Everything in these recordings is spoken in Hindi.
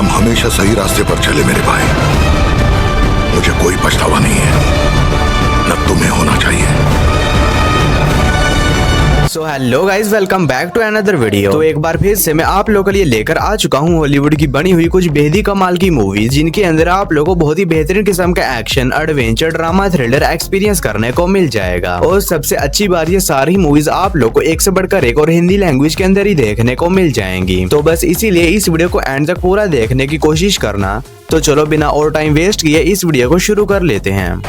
हम हमेशा सही रास्ते पर चले मेरे भाई। मुझे कोई पछतावा नहीं है, न तुम्हें होना चाहिए। So hello guys, welcome back to another video. तो एक बार फिर से मैं आप लोगों के लिए लेकर आ चुका हूँ हॉलीवुड की बनी हुई कुछ बेहदी कमाल की मूवीज, जिनके अंदर आप लोगों को बहुत ही बेहतरीन किस्म का action, adventure, drama, thriller experience करने को मिल जाएगा। और सबसे अच्छी बात, ये सारी मूवीज आप लोग को एक से बढ़कर एक और हिंदी लैंग्वेज के अंदर ही देखने को मिल जाएंगी। तो बस इसीलिए इस वीडियो को एंड तक पूरा देखने की कोशिश करना। तो चलो बिना और टाइम वेस्ट किए इस वीडियो को शुरू कर लेते हैं।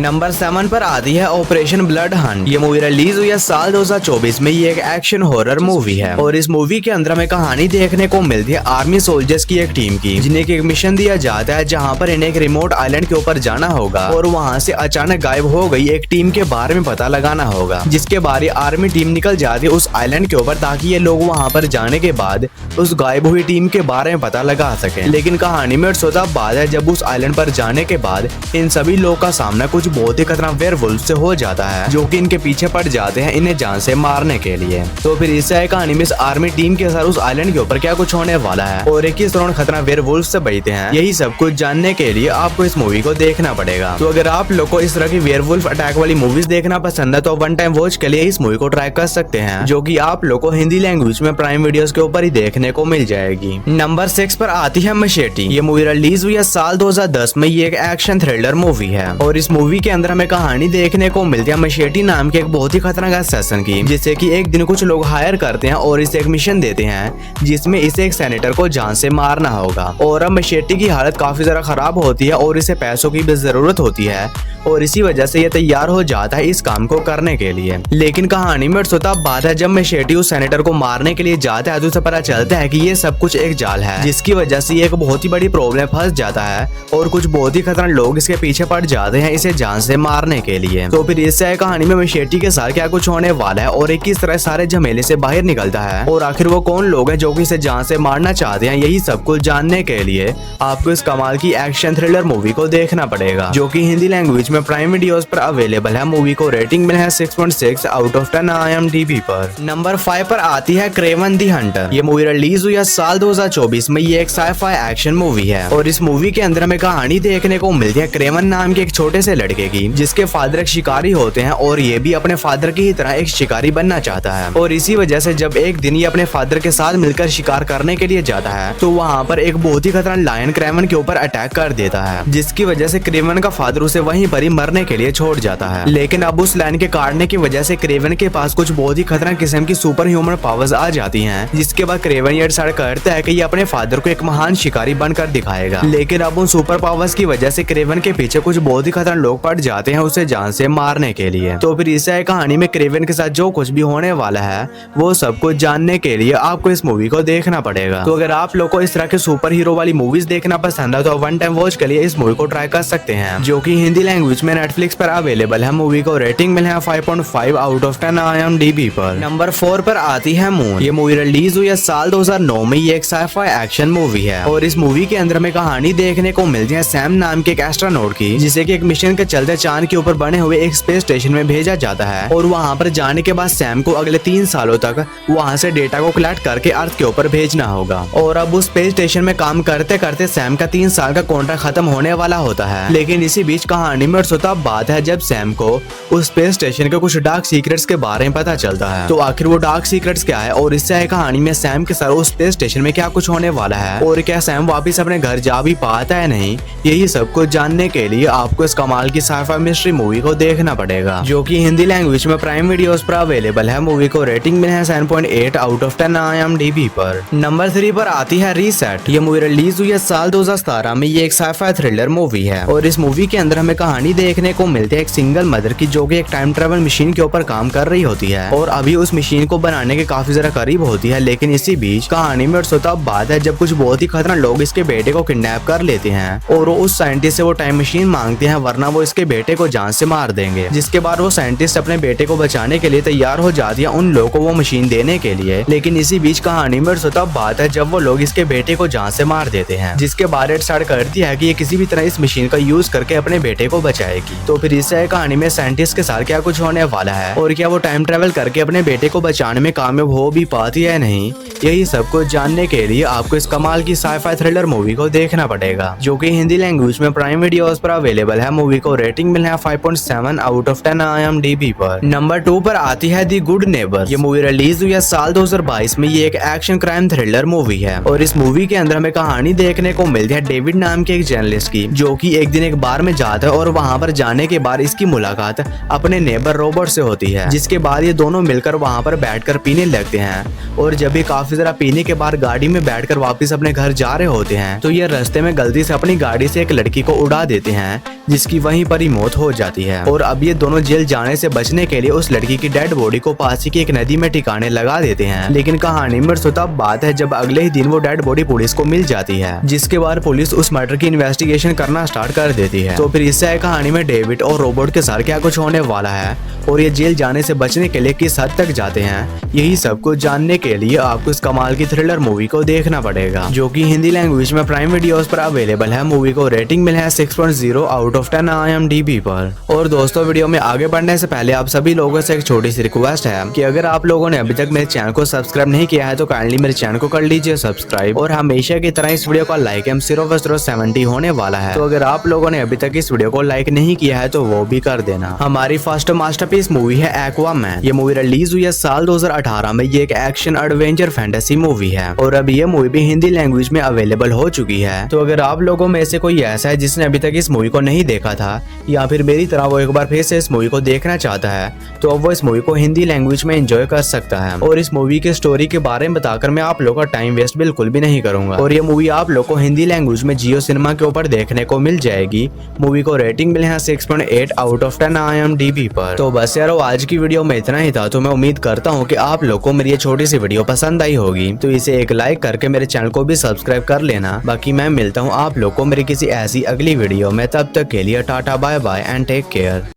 नंबर 7 पर आती है ऑपरेशन ब्लड हंट। ये मूवी रिलीज हुई है साल 2024 में। ये एक एक्शन हॉरर मूवी है और इस मूवी के अंदर हमें कहानी देखने को मिलती है आर्मी सोल्जर्स की एक टीम की, जिन्हें एक मिशन दिया जाता है जहां पर इन्हें एक रिमोट आइलैंड के ऊपर जाना होगा और वहां से अचानक गायब हो गई एक टीम के बारे में पता लगाना होगा। जिसके बाद आर्मी टीम निकल जाती है उस आइलैंड के ऊपर ताकि ये लोग वहां पर जाने के बाद उस गायब हुई टीम के बारे में पता लगा सके। लेकिन कहानी में सोचा बाद है जब उस आइलैंड पर जाने के बाद इन सभी लोग का सामना कुछ बहुत ही खतरनाक वेयरवुल्फ से हो जाता है, जो कि इनके पीछे पड़ जाते हैं इन्हें जान से मारने के लिए। तो फिर इससे कहानी में इस आर्मी टीम के साथ उस आइलैंड के ऊपर क्या कुछ होने वाला है और एक किस तरह खतरनाक वेयरवुल्फ से बचते हैं, यही सब कुछ जानने के लिए आपको इस मूवी को देखना पड़ेगा। तो अगर आप लोग को इस तरह की वेयरवुल्फ अटैक वाली मूवीज देखना पसंद है तो वन टाइम वॉच के लिए इस मूवी को ट्राई कर सकते हैं, जो की आप लोग को हिंदी लैंग्वेज में प्राइम वीडियोस के ऊपर ही देखने को मिल जाएगी। नंबर 6 पर आती है मशेटी। ये मूवी रिलीज हुई है साल 2010 में। ये एक एक्शन थ्रिलर मूवी है और इस मूवी के अंदर हमें कहानी देखने को मिलती है मशेटी नाम के एक बहुत ही खतरनाक असैसिन की, जिसे कि एक दिन कुछ लोग हायर करते हैं और इसे एक मिशन देते हैं जिसमें इसे एक सेनेटर को जान से मारना होगा। और अब मशेटी की हालत काफी ज्यादा खराब होती है और इसे पैसों की भी जरूरत होती है और इसी वजह से ये तैयार हो जाता है इस काम को करने के लिए। लेकिन कहानी में सोता बात है जब मशेटी उस सेनेटर को मारने के लिए जाता है तो उसे पता चलता है कि ये सब कुछ एक जाल है, जिसकी वजह से ये एक बहुत ही बड़ी प्रॉब्लम फंस जाता है और कुछ बहुत ही खतरनाक लोग इसके पीछे पड़ जाते हैं इसे जान से मारने के लिए। तो फिर इससे कहानी में मशेटी के साथ क्या कुछ होने वाला है और एक किस तरह सारे झमेले से बाहर निकलता है और आखिर वो कौन लोग हैं जो कि इसे जान से मारना चाहते हैं, यही सब कुछ जानने के लिए आपको इस कमाल की एक्शन थ्रिलर मूवी को देखना पड़ेगा, जो कि हिंदी लैंग्वेज में प्राइम वीडियोस पर अवेलेबल है। मूवी को रेटिंग मिला है 6.6 आउट ऑफ 10 IMDb पर। नंबर 5 पर आती है क्रेवन द हंटर। ये मूवी रिलीज हुई है साल 2024 में। ये एक साइ-फाई एक्शन मूवी है और इस मूवी के अंदर हमें कहानी देखने को मिलती है क्रेवन नाम के एक छोटे से लड़के की, जिसके फादर एक शिकारी होते हैं और ये भी अपने फादर की ही तरह एक शिकारी बनना चाहता है। और इसी वजह से जब एक दिन ये अपने फादर के साथ मिलकर शिकार करने के लिए जाता है तो वहाँ पर एक बहुत ही खतरनाक लायन क्रेवन के ऊपर अटैक कर देता है, जिसकी वजह से क्रेवन का फादर उसे वहीं पर ही मरने के लिए छोड़ जाता है। लेकिन अब उस लाइन के काटने की वजह से क्रेवन के पास कुछ बहुत ही खतरनाक किस्म की सुपर ह्यूमन पावर्स आ जाती हैं, जिसके बाद क्रेवन ये डिसाइड करता है कि ये अपने फादर को एक महान शिकारी बनकर दिखाएगा। लेकिन अब उन सुपर पावर्स की वजह से क्रेवन के पीछे कुछ बहुत ही खतरनाक लोग पड़ जाते हैं उसे जान से मारने के लिए। तो फिर इसे कहानी में क्रेवन के साथ जो कुछ भी होने वाला है वो सब कुछ जानने के लिए आपको इस मूवी को देखना पड़ेगा। तो अगर आप लोग को इस तरह के सुपर हीरो वाली मूवीज देखना पसंद है तो वन टाइम वॉच के लिए इस मूवी को ट्राई कर सकते हैं, जो कि हिंदी लैंग्वेज में नेटफ्लिक्स पर अवेलेबल है। मूवी को रेटिंग मिला है 5.5 आउट ऑफ 10 IMDb पर। नंबर 4 पर आती है मून। ये मूवी रिलीज हुई है साल 2009 में। ये एक साइ-फाई एक्शन मूवी है और इस मूवी के अंदर में कहानी देखने को मिलती है सैम नाम के एक एस्ट्रोनॉट की, जिसे कि एक मिशन के चलते चांद के ऊपर बने हुए एक स्पेस स्टेशन में भेजा जाता है और वहाँ पर जाने के बाद सैम को अगले 3 सालों तक वहाँ से डेटा को कलेक्ट करके अर्थ के ऊपर भेजना होगा। और अब उस स्पेस स्टेशन में काम करते करते सैम का 3 साल का कॉन्ट्रैक्ट खत्म होने वाला होता है। लेकिन इसी बीच कहानी में सोता बात है जब सैम को उस स्पेस स्टेशन के कुछ डार्क सीक्रेट्स के बारे में पता चलता है। तो आखिर वो डार्क सीक्रेट्स क्या है और इससे कहानी में सैम के साथ उस स्पेस स्टेशन में क्या कुछ होने वाला है और क्या सैम वापिस अपने घर जा भी पाता है नहीं, यही सब कुछ जानने के लिए आपको इस कमाल की साइ-फाई मिस्ट्री मूवी को देखना पड़ेगा, जो कि हिंदी लैंग्वेज में प्राइम वीडियोस पर अवेलेबल है। मूवी को रेटिंग मिला है 7.8 आउट ऑफ 10 IMDb पर। नंबर 3 पर आती है रीसेट। ये मूवी रिलीज हुई है साल 2017 में। ये एक साइ-फाई थ्रिलर मूवी है और इस मूवी के अंदर हमें कहानी देखने को मिलती है एक सिंगल मदर की, जो कि एक टाइम ट्रेवल मशीन के ऊपर काम कर रही होती है और अभी उस मशीन को बनाने के काफी ज्यादा करीब होती है। लेकिन इसी बीच कहानी में सोता बात है जब कुछ बहुत ही खतरनाक लोग इसके बेटे को किडनैप कर लेते हैं और उस साइंटिस्ट से वो टाइम मशीन मांगते हैं, वरना वो इसके उसके बेटे को जान से मार देंगे। जिसके बाद वो साइंटिस्ट अपने बेटे को बचाने के लिए तैयार हो जाती है उन लोगों को वो मशीन देने के लिए। लेकिन इसी बीच कहानी में तब बात है जब वो लोग इसके बेटे को जान से मार देते हैं। जिसके बाद स्टार्ट करती है कि ये किसी भी तरह इस मशीन का यूज करके अपने बेटे को बचाएगी। तो फिर इस कहानी में साइंटिस्ट के साथ क्या कुछ होने वाला है और क्या वो टाइम ट्रेवल करके अपने बेटे को बचाने में कामयाब हो भी पाती है नहीं, यही सब कुछ जानने के लिए आपको इस कमाल की साइफाई थ्रिलर मूवी को देखना पड़ेगा, जो कि हिंदी लैंग्वेज में प्राइम वीडियोस पर अवेलेबल है। मूवी को रेटिंग मिला है 5.7 आउट ऑफ 10 IMDb पर। नंबर 2 पर आती है दी गुड नेबर। ये मूवी रिलीज हुई है साल 2022 में। ये एक एक्शन क्राइम थ्रिलर मूवी है और इस मूवी के अंदर हमें कहानी देखने को मिलती है डेविड नाम के एक जर्नलिस्ट की, जो कि एक दिन एक बार में जाता है और वहां पर जाने के बाद इसकी मुलाकात अपने नेबर रॉबर्ट से होती है। जिसके बाद ये दोनों मिलकर वहां पर बैठकर पीने लगते हैं और जब ये काफी ज्यादा पीने के बाद गाड़ी में बैठकर वापस अपने घर जा रहे होते हैं तो ये रास्ते में गलती से अपनी गाड़ी से एक लड़की को उड़ा देते हैं, जिसकी वहीं पर ही मौत हो जाती है। और अब ये दोनों जेल जाने से बचने के लिए उस लड़की की डेड बॉडी को पास ही की एक नदी में ठिकाने लगा देते हैं। लेकिन कहानी में तब बात है जब अगले ही दिन वो डेड बॉडी पुलिस को मिल जाती है, जिसके बाद पुलिस उस मर्डर की इन्वेस्टिगेशन करना स्टार्ट कर देती है। तो फिर इससे कहानी में डेविड और रॉबर्ट के साथ क्या कुछ होने वाला है और ये जेल जाने से बचने के लिए किस हद तक जाते हैं, यही सब कुछ जानने के लिए आपको इस कमाल की थ्रिलर मूवी को देखना पड़ेगा, जो कि हिंदी लैंग्वेज में प्राइम वीडियोस पर अवेलेबल है। मूवी को रेटिंग मिला है 6.0 आउट ऑफ 10 IMDb पर। और दोस्तों, वीडियो में आगे बढ़ने से पहले आप सभी लोगों से एक छोटी सी रिक्वेस्ट है कि अगर आप लोगों ने अभी तक मेरे चैनल को सब्सक्राइब नहीं किया है तो काइंडली मेरे चैनल को कर लीजिए सब्सक्राइब। और हमेशा की तरह इस वीडियो का लाइक एम 070 होने वाला है, तो अगर आप लोगों ने अभी तक इस वीडियो को लाइक नहीं किया है तो वो भी कर देना। हमारी फर्स्ट मास्टरपीस मूवी है एक्वामैन। ये मूवी रिलीज हुई है साल 2018 में। ये एक एक्शन एडवेंचर फैंटेसी मूवी है और अब ये मूवी भी हिंदी लैंग्वेज में अवेलेबल हो चुकी है। तो अगर आप लोगों में से कोई ऐसा है जिसने अभी तक इस मूवी को नहीं देखा था या फिर मेरी तरह वो एक बार फिर से इस मूवी को देखना चाहता है तो अब वो इस मूवी को हिंदी लैंग्वेज में एंजॉय कर सकता है। और इस मूवी के स्टोरी के बारे में बताकर मैं आप लोगों का टाइम वेस्ट बिल्कुल भी नहीं करूंगा। और ये मूवी आप लोग को हिंदी लैंग्वेज में जियो सिनेमा के ऊपर देखने को मिल जाएगी। मूवी को रेटिंग मिले है 6.8 आउट ऑफ 10 IMDb पर। तो बस यार, आज की वीडियो में इतना ही था। तो मैं उम्मीद करता हूँ कि आप लोग को मेरी ये छोटी सी वीडियो पसंद आई होगी, तो इसे एक लाइक करके मेरे चैनल को भी सब्सक्राइब कर लेना। बाकी मैं मिलता हूँ आप लोग को मेरी किसी ऐसी अगली वीडियो में, तब तक के लिए tata bye bye and take care.